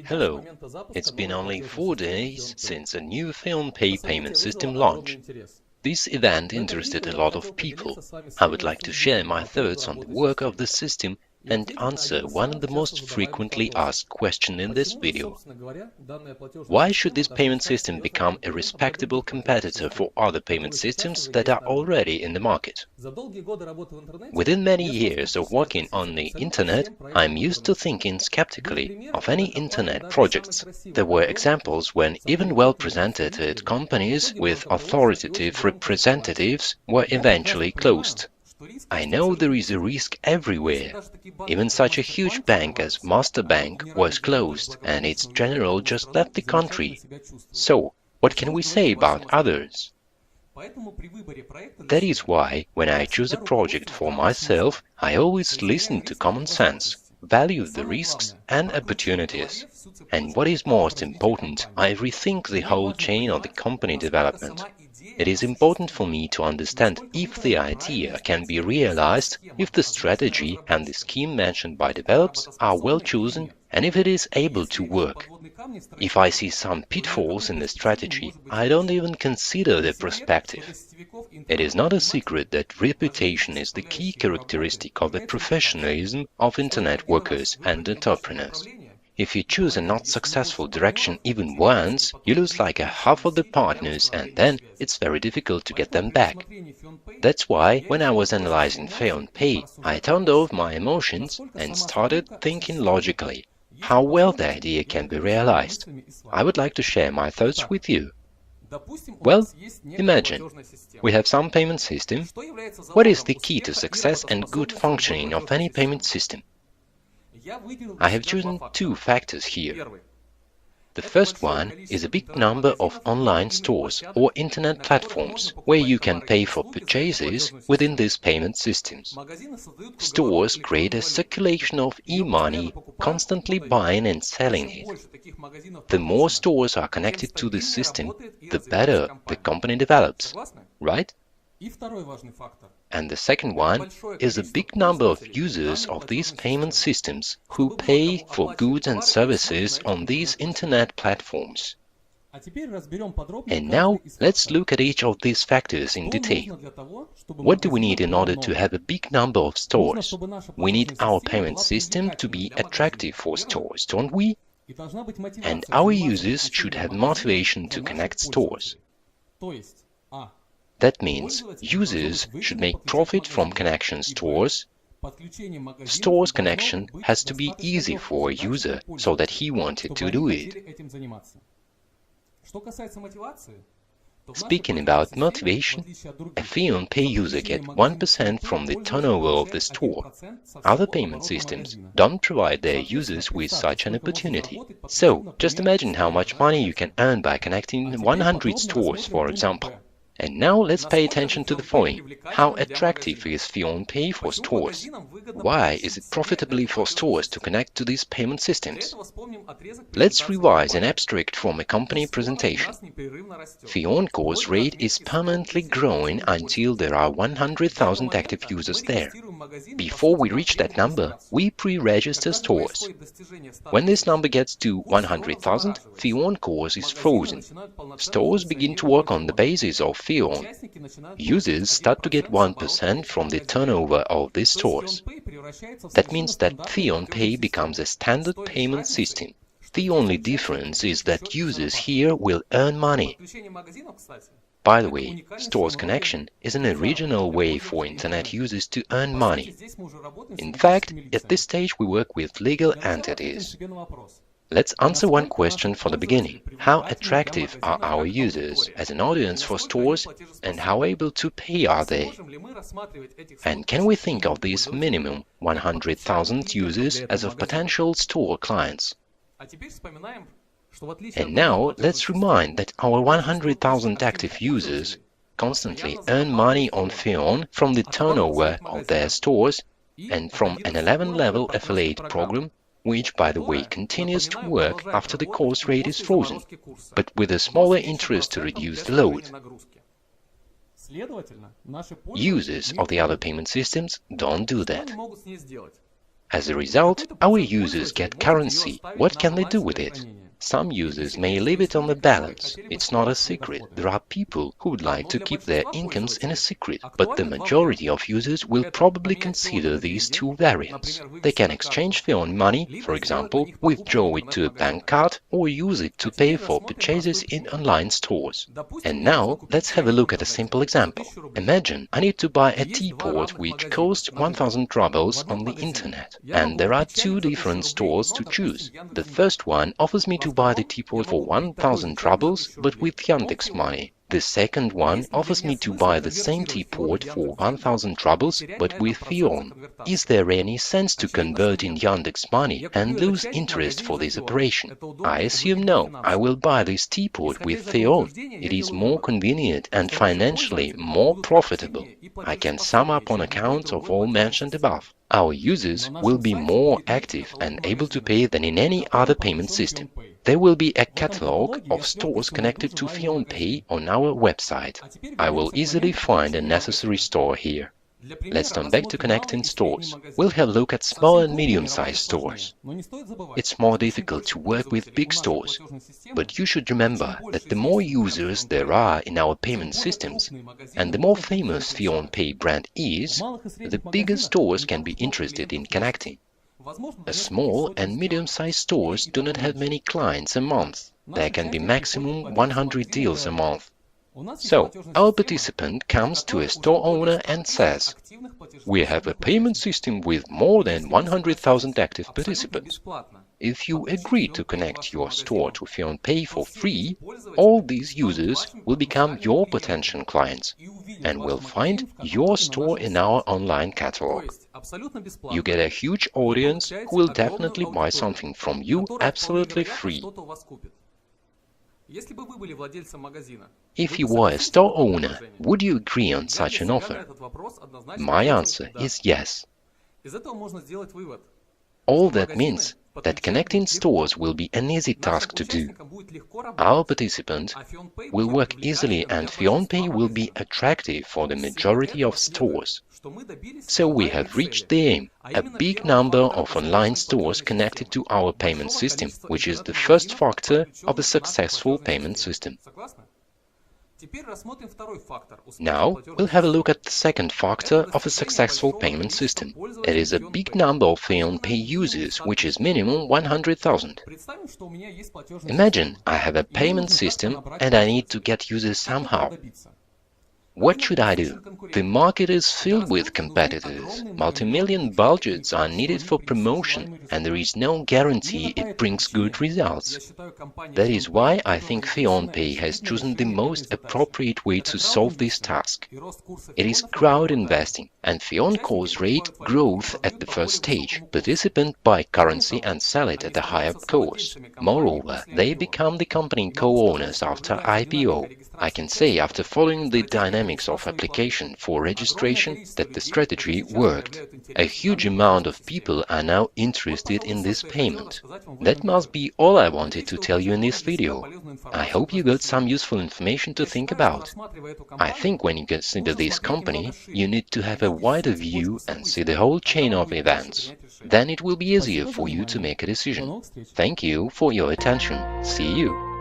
Hello, it's been only 4 days since a new FEONPAY payment system launched. This event interested a lot of people. I would like to share my thoughts on the work of the system and answer one of the most frequently asked questions in this video. Why should this payment system become a respectable competitor for other payment systems that are already in the market? Within many years of working on the internet, I'm used to thinking skeptically of any internet projects. There were examples when even well-presented companies with authoritative representatives were eventually closed. I know there is a risk everywhere. Even such a huge bank as Master Bank was closed and its general just left the country. So, what can we say about others? That is why, when I choose a project for myself, I always listen to common sense, value the risks and opportunities. And what is most important, I rethink the whole chain of the company development. It is important for me to understand if the idea can be realized, if the strategy and the scheme mentioned by developers are well chosen, and if it is able to work. If I see some pitfalls in the strategy, I don't even consider the perspective. It is not a secret that reputation is the key characteristic of the professionalism of internet workers and entrepreneurs. If you choose a not successful direction even once, you lose like a half of the partners and then it's very difficult to get them back. That's why, when I was analyzing FEONPAY, I turned off my emotions and started thinking logically how well the idea can be realized. I would like to share my thoughts with you. Well, imagine, we have some payment system. What is the key to success and good functioning of any payment system? I have chosen two factors here. The first one is a big number of online stores or internet platforms where you can pay for purchases within these payment systems. Stores create a circulation of e-money, constantly buying and selling it. The more stores are connected to this system, the better the company develops, right? And the second one is a big number of users of these payment systems who pay for goods and services on these internet platforms. And now let's look at each of these factors in detail. What do we need in order to have a big number of stores? We need our payment system to be attractive for stores, don't we? And our users should have motivation to connect stores. That means users should make profit from connection stores. Stores connection has to be easy for a user so that he wanted to do it. Speaking about motivation, a FEONPAY user gets 1% from the turnover of the store. Other payment systems don't provide their users with such an opportunity. So, just imagine how much money you can earn by connecting 100 stores, for example. And now let's pay attention to the following. How attractive is FEONPAY for stores? Why is it profitable for stores to connect to these payment systems? Let's revise an abstract from a company presentation. FEONCO's rate is permanently growing until there are 100,000 active users there. Before we reach that number, we pre-register stores. When this number gets to 100,000, FEONCO is frozen. Stores begin to work on the basis of FEON. Users start to get 1% from the turnover of these stores. That means that FEONPAY becomes a standard payment system. The only difference is that users here will earn money. By the way, stores connection is an original way for internet users to earn money. In fact, at this stage we work with legal entities. Let's answer one question for the beginning. How attractive are our users as an audience for stores and how able to pay are they? And can we think of these minimum 100,000 users as of potential store clients? And now let's remind that our 100,000 active users constantly earn money on FEON from the turnover of their stores and from an 11-level affiliate program, which, by the way, continues to work after the course rate is frozen, but with a smaller interest to reduce the load. Users of the other payment systems don't do that. As a result, our users get currency. What can they do with it? Some users may leave it on the balance. It's not a secret. There are people who would like to keep their incomes in a secret, but the majority of users will probably consider these two variants. They can exchange FEON money, for example, withdraw it to a bank card, or use it to pay for purchases in online stores. And now, let's have a look at a simple example. Imagine I need to buy a teapot which costs 1000 rubles on the internet, and there are two different stores to choose. The first one offers me to buy the teapot for 1000 rubles, but with Yandex money. The second one offers me to buy the same teapot for 1000 rubles, but with FEON. Is there any sense to convert in Yandex money and lose interest for this operation? I assume no. I will buy this teapot with FEON. It is more convenient and financially more profitable. I can sum up on account of all mentioned above. Our users will be more active and able to pay than in any other payment system. There will be a catalog of stores connected to FEONPAY on our website. I will easily find a necessary store here. Let's turn back to connecting stores. We'll have a look at small and medium-sized stores. It's more difficult to work with big stores, but you should remember that the more users there are in our payment systems, and the more famous FEONPAY brand is, the bigger stores can be interested in connecting. Small and medium-sized stores do not have many clients a month. There can be maximum 100 deals a month. So, our participant comes to a store owner and says, "We have a payment system with more than 100,000 active participants. If you agree to connect your store to FEONPAY for free, all these users will become your potential clients and will find your store in our online catalog. You get a huge audience who will definitely buy something from you absolutely free." If you were a store owner, would you agree on such an offer? My answer is yes. All that means that connecting stores will be an easy task to do. Our participant will work easily and FEONPAY will be attractive for the majority of stores. So we have reached the aim, a big number of online stores connected to our payment system, which is the first factor of a successful payment system. Now, we'll have a look at the second factor of a successful payment system. It is a big number of FEONPAY users, which is minimum 100,000. Imagine I have a payment system and I need to get users somehow. What should I do? The market is filled with competitors. Multi-million budgets are needed for promotion, and there is no guarantee it brings good results. That is why I think FEONPAY has chosen the most appropriate way to solve this task. It is crowd investing, and FEON calls rate growth at the first stage. Participants buy currency and sell it at a higher cost. Moreover, they become the company co-owners after IPO. I can say, after following the dynamics of application for registration, that the strategy worked. A huge amount of people are now interested in this payment. That must be all I wanted to tell you in this video. I hope you got some useful information to think about. I think when you consider this company, you need to have a wider view and see the whole chain of events. Then it will be easier for you to make a decision. Thank you for your attention. See you.